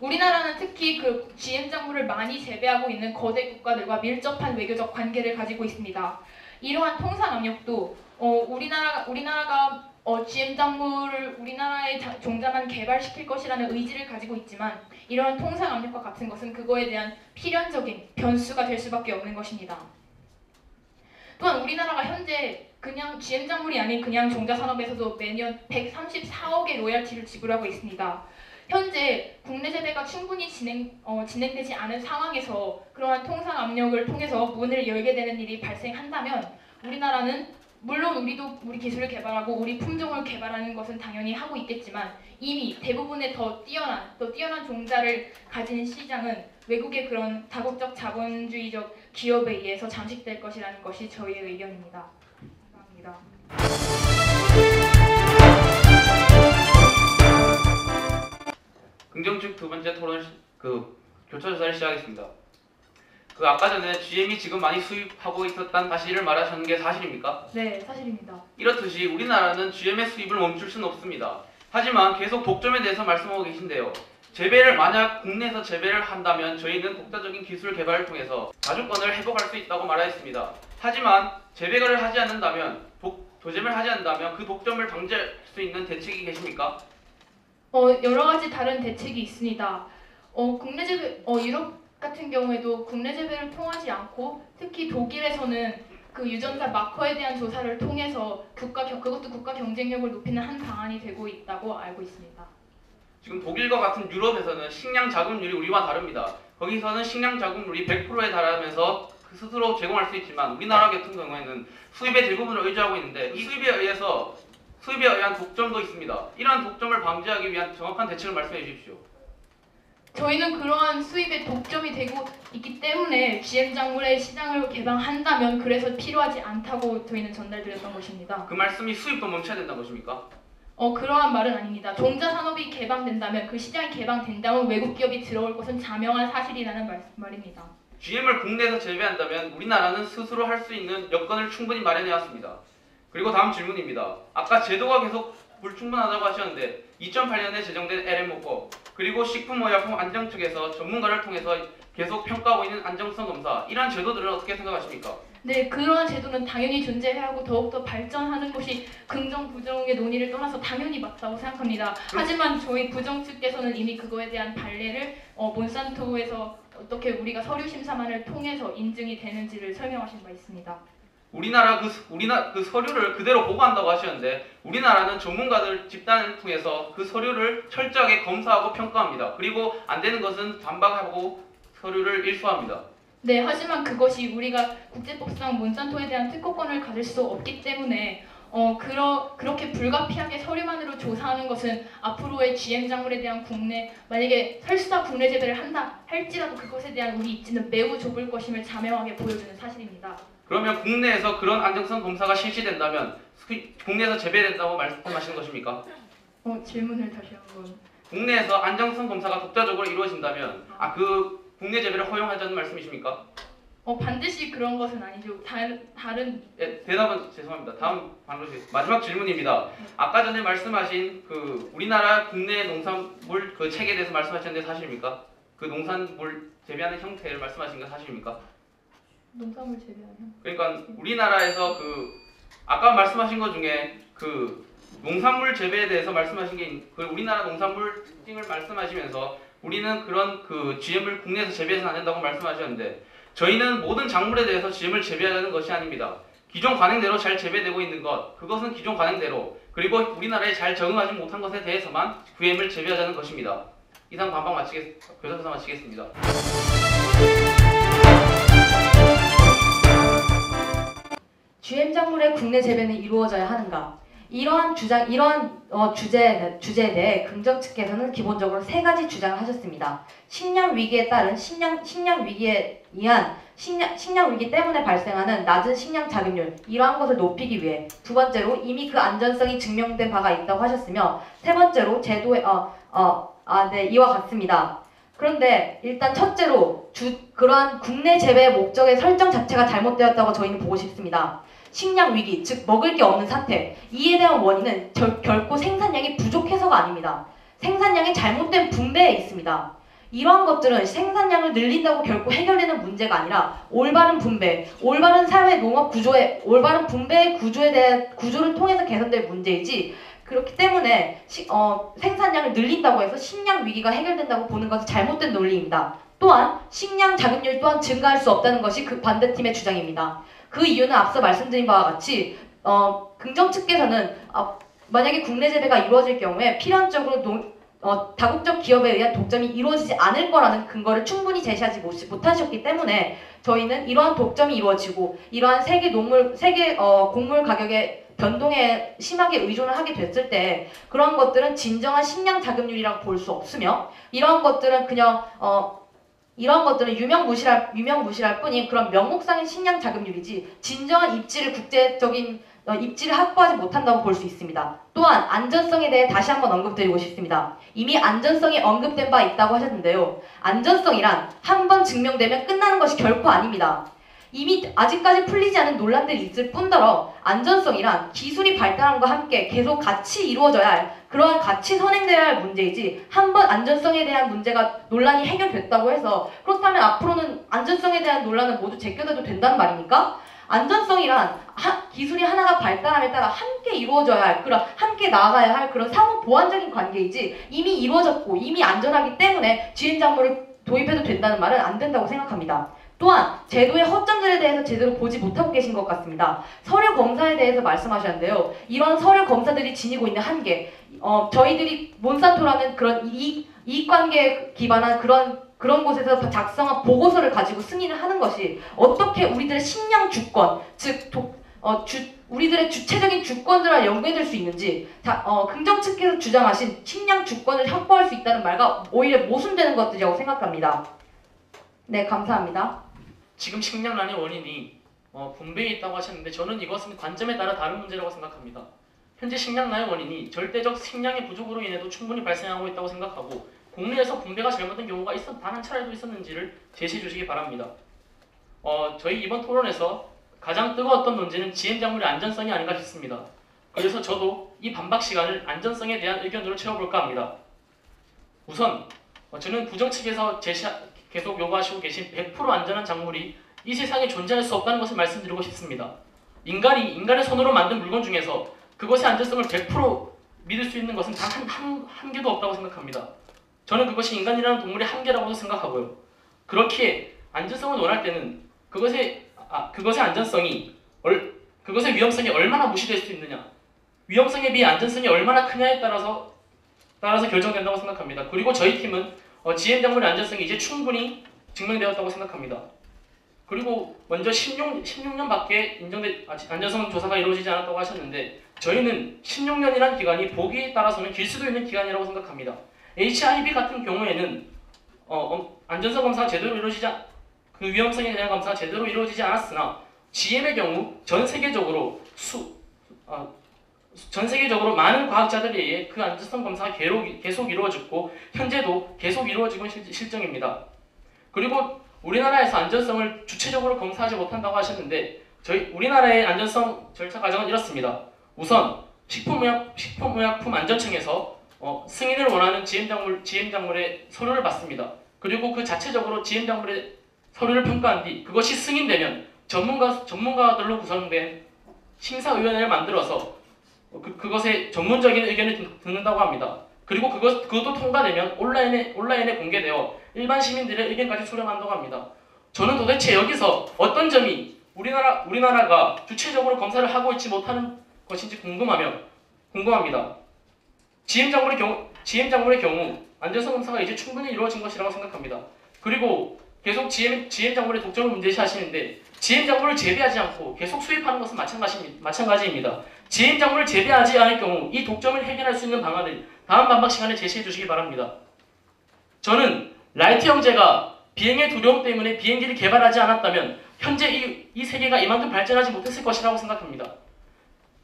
우리나라는 특히 그 GM 작물을 많이 재배하고 있는 거대 국가들과 밀접한 외교적 관계를 가지고 있습니다. 이러한 통상 압력도 우리나라가 GM 작물을 우리나라의 종자만 개발시킬 것이라는 의지를 가지고 있지만 이러한 통상 압력과 같은 것은 그거에 대한 필연적인 변수가 될 수밖에 없는 것입니다. 또한 우리나라가 현재 그냥 GM 작물이 아닌 그냥 종자 산업에서도 매년 134억의 로열티를 지불하고 있습니다. 현재 국내 재배가 충분히 진행되지 않은 상황에서 그러한 통상 압력을 통해서 문을 열게 되는 일이 발생한다면 우리나라는 물론 우리도 우리 기술을 개발하고 우리 품종을 개발하는 것은 당연히 하고 있겠지만 이미 대부분의 더 뛰어난 종자를 가진 시장은 외국의 그런 다국적 자본주의적 기업에 의해서 잠식될 것이라는 것이 저희의 의견입니다. 감사합니다. 긍정측 두 번째 토론 교차조사를 시작하겠습니다. 아까 전에 GM이 지금 많이 수입하고 있었다는 사실을 말하셨는 게 사실입니까? 네, 사실입니다. 이렇듯이 우리나라는 GM의 수입을 멈출 수는 없습니다. 하지만 계속 독점에 대해서 말씀하고 계신데요. 만약 국내에서 재배를 한다면 저희는 독자적인 기술 개발을 통해서 자주권을 회복할 수 있다고 말하였습니다. 하지만 재배를 하지 않는다면 도점을 하지 않는다면 그 독점을 방지할 수 있는 대책이 계십니까? 여러 가지 다른 대책이 있습니다. 국내 재배, 유럽 같은 경우에도 국내 재배를 통하지 않고 특히 독일에서는 그 유전자 마커에 대한 조사를 통해서 그것도 국가 경쟁력을 높이는 한 방안이 되고 있다고 알고 있습니다. 지금 독일과 같은 유럽에서는 식량 자급률이 우리와 다릅니다. 거기서는 식량 자급률이 100%에 달하면서 스스로 제공할 수 있지만 우리나라 같은 경우에는 수입의 대부분을 의지하고 있는데 이 수입에 의한 독점도 있습니다. 이러한 독점을 방지하기 위한 정확한 대책을 말씀해 주십시오. 저희는 그러한 수입의 독점이 되고 있기 때문에 GM 작물의 시장을 개방한다면 그래서 필요하지 않다고 저희는 전달드렸던 것입니다. 그 말씀이 수입도 멈춰야 된다는 것입니까? 그러한 말은 아닙니다. 종자 산업이 개방된다면 그 시장이 개방된다면 외국 기업이 들어올 것은 자명한 사실이라는 말입니다. GM을 국내에서 재배한다면 우리나라는 스스로 할 수 있는 여건을 충분히 마련해왔습니다. 그리고 다음 질문입니다. 아까 제도가 계속 불충분하다고 하셨는데 2008년에 제정된 LMO법 그리고 식품의약품 안정 측에서 전문가를 통해서 계속 평가하고 있는 안정성 검사 이러한 제도들을 어떻게 생각하십니까? 네, 그러한 제도는 당연히 존재해야 하고 더욱더 발전하는 것이 긍정 부정의 논의를 떠나서 당연히 맞다고 생각합니다. 하지만 저희 부정 측에서는 이미 그거에 대한 판례를 몬산토에서 어떻게 우리가 서류 심사만을 통해서 인증이 되는지를 설명하신 바 있습니다. 우리나라 그 서류를 그대로 보고한다고 하셨는데 우리나라는 전문가들 집단을 통해서 그 서류를 철저하게 검사하고 평가합니다. 그리고 안 되는 것은 반박하고 서류를 일소합니다. 네, 하지만 그것이 우리가 국제법상 몬산토에 대한 특허권을 가질 수 없기 때문에 그렇게 불가피하게 서류만으로 조사하는 것은 앞으로의 GM 작물에 대한 만약에 설사 국내 재배를 한다 할지라도 그것에 대한 우리 입지는 매우 좁을 것임을 자명하게 보여주는 사실입니다. 그러면 국내에서 그런 안정성 검사가 실시된다면 국내에서 재배된다고 말씀하시는 것입니까? 질문을 다시 한번. 국내에서 안정성 검사가 독자적으로 이루어진다면 국내 재배를 허용하자는 말씀이십니까? 반드시 그런 것은 아니죠. 다른 대답은 죄송합니다. 다음 마지막 질문입니다. 아까 전에 말씀하신 우리나라 국내 농산물 체계에 대해서 말씀하셨는데 사실입니까? 그 농산물 재배하는 형태를 말씀하신 게 사실입니까? 농산물 재배하는 형. 그러니까 우리나라에서 아까 말씀하신 것 중에 농산물 재배에 대해서 말씀하신 게 우리나라 농산물 특징을 말씀하시면서 우리는 그런 GM을 국내에서 재배해서는 안 된다고 말씀하셨는데 저희는 모든 작물에 대해서 GM을 재배하자는 것이 아닙니다. 기존 관행대로 잘 재배되고 있는 그것은 기존 관행대로 그리고 우리나라에 잘 적응하지 못한 것에 대해서만 GM을 재배하자는 것입니다. 이상 교사조사 마치겠습니다. GM 작물의 국내 재배는 이루어져야 하는가? 이러한 주제에 대해 긍정 측에서는 기본적으로 세 가지 주장을 하셨습니다. 식량 위기에 따른 식량 위기 때문에 발생하는 낮은 식량 자급률 이러한 것을 높이기 위해 두 번째로 이미 그 안전성이 증명된 바가 있다고 하셨으며 세 번째로 제도의 이와 같습니다. 그런데 일단 첫째로 그러한 국내 재배의 목적의 설정 자체가 잘못되었다고 저희는 보고 싶습니다. 식량 위기, 즉 먹을 게 없는 사태, 이에 대한 원인은 결코 생산량이 부족해서가 아닙니다. 생산량이 잘못된 분배에 있습니다. 이러한 것들은 생산량을 늘린다고 결코 해결되는 문제가 아니라 올바른 분배, 올바른 사회 농업 구조의 올바른 분배의 구조를 통해서 개선될 문제이지 그렇기 때문에 생산량을 늘린다고 해서 식량 위기가 해결된다고 보는 것은 잘못된 논리입니다. 또한 식량 자급률 또한 증가할 수 없다는 것이 그 반대팀의 주장입니다. 그 이유는 앞서 말씀드린 바와 같이 긍정 측에서는 만약에 국내 재배가 이루어질 경우에 필연적으로 다국적 기업에 의한 독점이 이루어지지 않을 거라는 근거를 충분히 제시하지 못하셨기 때문에 저희는 이러한 독점이 이루어지고 이러한 세계 곡물 가격의 변동에 심하게 의존을 하게 됐을 때 그런 것들은 진정한 식량 자급률이라고 볼 수 없으며 이러한 것들은 그냥 유명무실할 뿐인 그런 명목상의 식량 자급률이지 진정한 국제적인 입지를 확보하지 못한다고 볼 수 있습니다. 또한 안전성에 대해 다시 한번 언급드리고 싶습니다. 이미 안전성이 언급된 바 있다고 하셨는데요. 안전성이란 한 번 증명되면 끝나는 것이 결코 아닙니다. 이미 아직까지 풀리지 않은 논란들이 있을 뿐더러 안전성이란 기술이 발달함과 함께 계속 같이 이루어져야 할 그러한 같이 선행되어야 할 문제이지 한 번 안전성에 대한 논란이 해결됐다고 해서 그렇다면 앞으로는 안전성에 대한 논란은 모두 제껴둬도 된다는 말입니까? 안전성이란 기술이 하나가 발달함에 따라 함께 이루어져야 할 그런 함께 나아가야 할 그런 상호 보완적인 관계이지 이미 이루어졌고 이미 안전하기 때문에 GM 작물을 도입해도 된다는 말은 안 된다고 생각합니다. 또한 제도의 허점들에 대해서 제대로 보지 못하고 계신 것 같습니다. 서류 검사에 대해서 말씀하셨는데요. 이런 서류 검사들이 지니고 있는 한계, 저희들이 몬산토라는 그런 이익관계에 기반한 그런 곳에서 작성한 보고서를 가지고 승인을 하는 것이 어떻게 우리들의 식량 주권, 즉 우리들의 주체적인 주권들과 연계될 수 있는지 긍정 측에서 주장하신 식량 주권을 확보할 수 있다는 말과 오히려 모순되는 것들이라고 생각합니다. 네, 감사합니다. 지금 식량난의 원인이 분배에 있다고 하셨는데 저는 이것은 관점에 따라 다른 문제라고 생각합니다. 현재 식량난의 원인이 절대적 식량의 부족으로 인해도 충분히 발생하고 있다고 생각하고 국내에서 분배가 잘못된 경우가 단 한 차례도 있었는지를 제시해 주시기 바랍니다. 저희 이번 토론에서 가장 뜨거웠던 논제는 GM 작물의 안전성이 아닌가 싶습니다. 그래서 저도 이 반박 시간을 안전성에 대한 의견으로 채워볼까 합니다. 우선 저는 부정 측에서 계속 요구하시고 계신 100% 안전한 작물이 이 세상에 존재할 수 없다는 것을 말씀드리고 싶습니다. 인간의 손으로 만든 물건 중에서 그것의 안전성을 100% 믿을 수 있는 것은 단 한 개도 없다고 생각합니다. 저는 그것이 인간이라는 동물의 한계라고 생각하고요. 그렇기에 안전성을 원할 때는 그것의 위험성이 얼마나 무시될 수 있느냐, 위험성에 비해 안전성이 얼마나 크냐에 따라서 결정된다고 생각합니다. 그리고 저희 팀은 GM 작물의 안전성이 이제 충분히 증명되었다고 생각합니다. 그리고 먼저 16년밖에 안전성 조사가 이루어지지 않았다고 하셨는데 저희는 16년이라는 기간이 보기에 따라서는 길 수도 있는 기간이라고 생각합니다. HIV 같은 경우에는 안전성 검사가 제대로 그 위험성에 대한 검사가 제대로 이루어지지 않았으나 GM의 경우 전 세계적으로 많은 과학자들에 의해 그 안전성 검사가 계속 이루어졌고 현재도 계속 이루어지고 있는 실정입니다. 그리고 우리나라에서 안전성을 주체적으로 검사하지 못한다고 하셨는데 우리나라의 안전성 절차 과정은 이렇습니다. 우선 식품의약품 안전청에서 승인을 원하는 GM 작물의 서류를 받습니다. 그리고 그 자체적으로 GM 작물의 서류를 평가한 뒤 그것이 승인되면 전문가들로 구성된 심사위원회를 만들어서 그것에 전문적인 의견을 듣는다고 합니다. 그리고 그것도 통과되면 온라인에 공개되어 일반 시민들의 의견까지 수렴한다고 합니다. 저는 도대체 여기서 어떤 점이 우리나라가 주체적으로 검사를 하고 있지 못하는 것인지 궁금합니다. GM 작물의 경우 안전성 검사가 이제 충분히 이루어진 것이라고 생각합니다. 그리고 계속 GM 작물의 독점을 문제시하시는데 GM 작물을 재배하지 않고 계속 수입하는 것은 마찬가지입니다. GM 작물을 재배하지 않을 경우 이 독점을 해결할 수 있는 방안을 다음 반박 시간에 제시해 주시기 바랍니다. 저는 라이트 형제가 비행의 두려움 때문에 비행기를 개발하지 않았다면 현재 이 세계가 이만큼 발전하지 못했을 것이라고 생각합니다.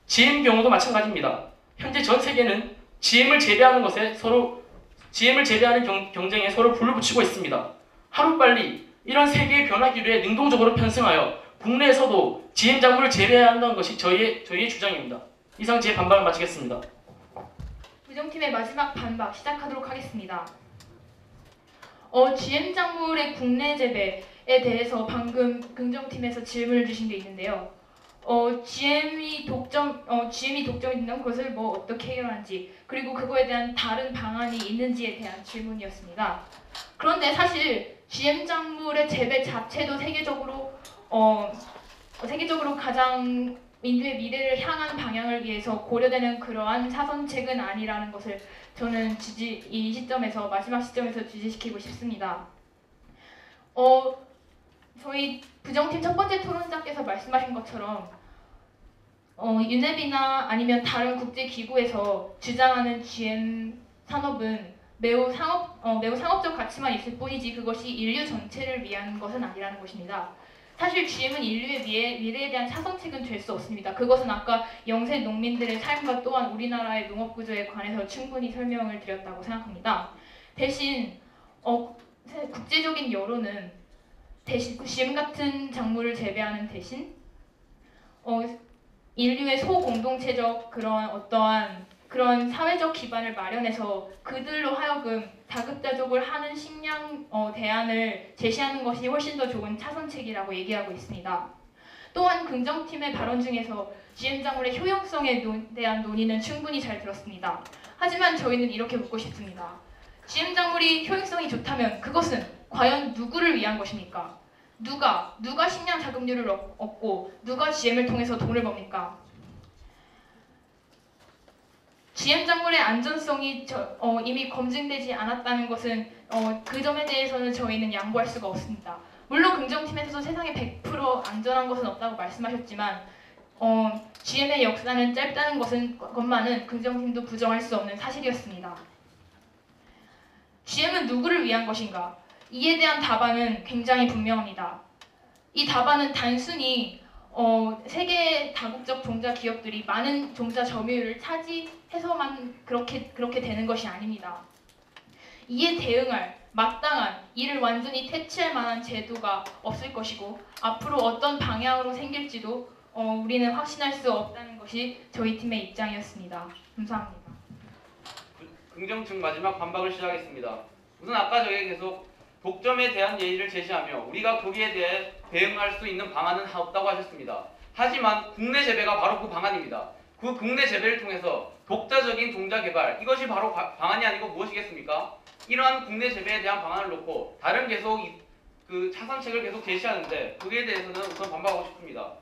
GM 경우도 마찬가지입니다. 현재 전 세계는 GM을 재배하는 경쟁에 서로 불을 붙이고 있습니다. 하루빨리 이런 세계의 변화 기류에 능동적으로 편승하여 국내에서도 GM 작물을 재배해야 한다는 것이 저희의 주장입니다. 이상 제 반박을 마치겠습니다. 부정팀의 마지막 반박 시작하도록 하겠습니다. GM 작물의 국내 재배에 대해서 방금 긍정팀에서 질문을 주신 게 있는데요. GM이 독점이 된다면 그것을 어떻게 해결하는지 그리고 그거에 대한 다른 방안이 있는지에 대한 질문이었습니다. 그런데 사실 GM 작물의 재배 자체도 세계적으로 가장 인류의 미래를 향한 방향을 위해서 고려되는 그러한 사선책은 아니라는 것을 저는 이 시점에서 마지막 시점에서 지지시키고 싶습니다. 저희 부정팀 첫 번째 토론자께서 말씀하신 것처럼 유네비나 아니면 다른 국제 기구에서 주장하는 GM 산업은 매우 상업적 가치만 있을 뿐이지 그것이 인류 전체를 위한 것은 아니라는 것입니다. 사실 GM은 인류의 미래에 대한 차선책은 될 수 없습니다. 그것은 아까 영세 농민들의 삶과 또한 우리나라의 농업 구조에 관해서 충분히 설명을 드렸다고 생각합니다. 대신 국제적인 여론은 GM 같은 작물을 재배하는 대신 인류의 소공동체적 그런 사회적 기반을 마련해서 그들로 하여금 다급자족을 하는 식량 대안을 제시하는 것이 훨씬 더 좋은 차선책이라고 얘기하고 있습니다. 또한 긍정팀의 발언 중에서 GM 작물의 효용성에 대한 논의는 충분히 잘 들었습니다. 하지만 저희는 이렇게 묻고 싶습니다. GM 작물이 효용성이 좋다면 그것은 과연 누구를 위한 것입니까? 누가 식량 자급률을 얻고 누가 GM을 통해서 돈을 법니까? GM 작물의 안전성이 이미 검증되지 않았다는 것은 그 점에 대해서는 저희는 양보할 수가 없습니다. 물론 긍정팀에서도 세상에 100% 안전한 것은 없다고 말씀하셨지만 GM의 역사는 짧다는 것만은 긍정팀도 부정할 수 없는 사실이었습니다. GM은 누구를 위한 것인가? 이에 대한 답안은 굉장히 분명합니다. 이 답안은 단순히 세계 다국적 종자 기업들이 많은 종자 점유율을 차지해서만 그렇게 되는 것이 아닙니다. 이에 대응할 마땅한 이를 완전히 퇴치할 만한 제도가 없을 것이고 앞으로 어떤 방향으로 생길지도 우리는 확신할 수 없다는 것이 저희 팀의 입장이었습니다. 감사합니다. 긍정층 마지막 반박을 시작하겠습니다. 우선 아까 저희 계속 독점에 대한 예의를 제시하며 우리가 거기에 대해 대응할 수 있는 방안은 없다고 하셨습니다. 하지만 국내 재배가 바로 그 방안입니다. 그 국내 재배를 통해서 독자적인 종자 개발, 이것이 바로 방안이 아니고 무엇이겠습니까? 이러한 국내 재배에 대한 방안을 놓고 다른 계속 그 차선책을 계속 제시하는데 거기에 대해서는 우선 반박하고 싶습니다.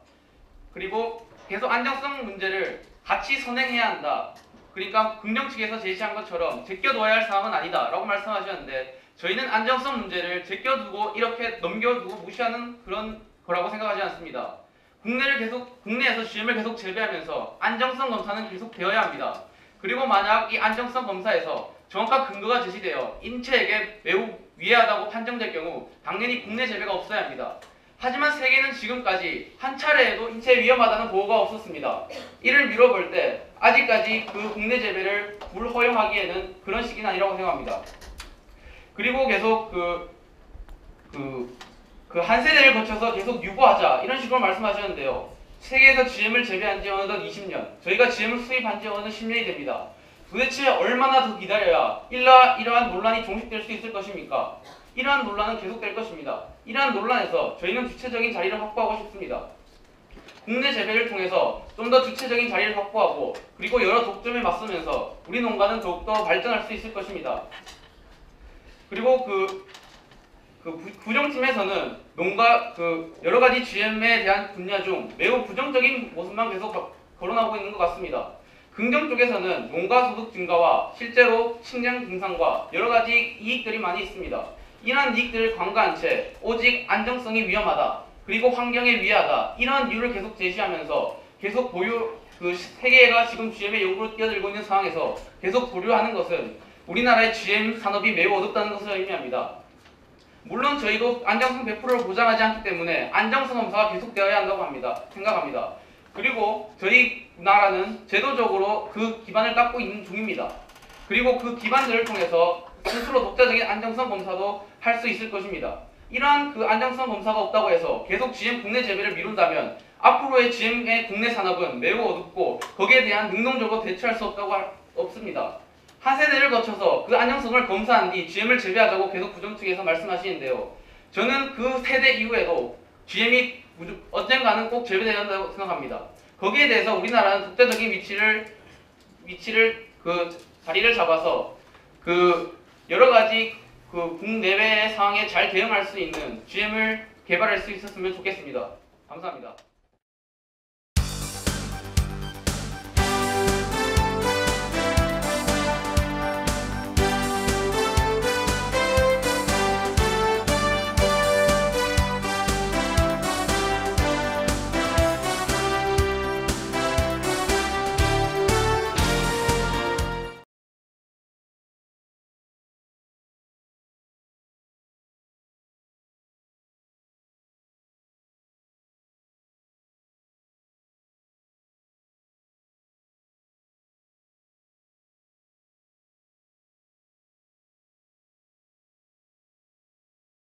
그리고 계속 안정성 문제를 같이 선행해야 한다. 그러니까 긍정 측에서 제시한 것처럼 제껴둬야 할 사항은 아니다 라고 말씀하셨는데 저희는 안정성 문제를 제껴두고 이렇게 넘겨두고 무시하는 그런 거라고 생각하지 않습니다. 국내에서 GM을 계속 재배하면서 안정성 검사는 계속 되어야 합니다. 그리고 만약 이 안정성 검사에서 정확한 근거가 제시되어 인체에게 매우 위해하다고 판정될 경우 당연히 국내 재배가 없어야 합니다. 하지만 세계는 지금까지 한 차례에도 인체에 위험하다는 보고가 없었습니다. 이를 미뤄볼 때 아직까지 그 국내 재배를 불허용하기에는 그런 시기는 아니라고 생각합니다. 그리고 계속 한 세대를 거쳐서 계속 유보하자 이런 식으로 말씀하셨는데요. 세계에서 GM을 재배한 지 어느덧 20년, 저희가 GM을 수입한 지 어느덧 10년이 됩니다. 도대체 얼마나 더 기다려야 이러한 논란이 종식될 수 있을 것입니까? 이러한 논란은 계속될 것입니다. 이러한 논란에서 저희는 주체적인 자리를 확보하고 싶습니다. 국내 재배를 통해서 좀 더 주체적인 자리를 확보하고 그리고 여러 독점에 맞서면서 우리 농가는 더욱더 발전할 수 있을 것입니다. 그리고 부정팀에서는 농가 여러 가지 GM에 대한 분야 중 매우 부정적인 모습만 계속 거론하고 있는 것 같습니다. 긍정 쪽에서는 농가 소득 증가와 실제로 식량 증산과 여러 가지 이익들이 많이 있습니다. 이러한 이익들을 간과한 채 오직 안정성이 위험하다 그리고 환경에 위하다 이러한 이유를 계속 제시하면서 계속 세계가 지금 GM의 연구를 뛰어들고 있는 상황에서 계속 보류하는 것은 우리나라의 GM 산업이 매우 어둡다는 것을 의미합니다. 물론 저희도 안정성 100%를 보장하지 않기 때문에 안정성 검사가 계속되어야 한다고 생각합니다. 그리고 저희 나라는 제도적으로 그 기반을 닦고 있는 중입니다. 그리고 그 기반들을 통해서 스스로 독자적인 안정성 검사도 할 수 있을 것입니다. 이러한 그 안정성 검사가 없다고 해서 계속 GM 국내 재배를 미룬다면 앞으로의 GM의 국내 산업은 매우 어둡고 거기에 대한 능동적으로 대처할 수 없습니다. 한 세대를 거쳐서 그 안정성을 검사한 뒤 GM을 재배하자고 계속 부정 측에서 말씀하시는데요. 저는 그 세대 이후에도 GM이 언젠가는 꼭 재배돼야 한다고 생각합니다. 거기에 대해서 우리나라는 독자적인 자리를 잡아서 여러 가지 국내외의 상황에 잘 대응할 수 있는 GM을 개발할 수 있었으면 좋겠습니다. 감사합니다.